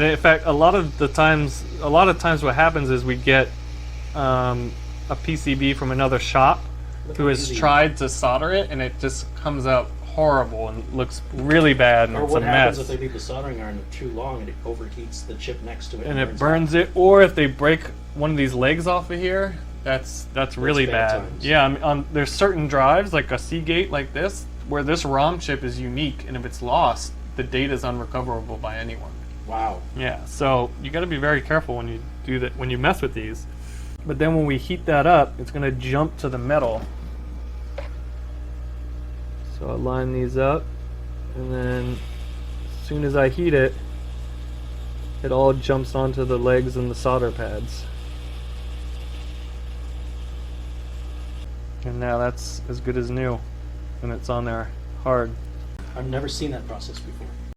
In fact, a lot of times what happens is we get a PCB from another shop who has tried to solder it, and it just comes out horrible and looks really bad, and or it's what a happens mess. if they leave the soldering iron too long and it overheats the chip next to it And it burns it, or if they break one of these legs off of here, that's really bad. times. Yeah, there's certain drives, like a Seagate like this, where this ROM chip is unique, and if it's lost, the data is unrecoverable by anyone. Wow. Yeah, so you got to be very careful when you do that, when you mess with these. But then when we heat that up, it's going to jump to the metal. So I line these up, and then as soon as I heat it, it all jumps onto the legs and the solder pads. And now that's as good as new, and it's on there hard. I've never seen that process before.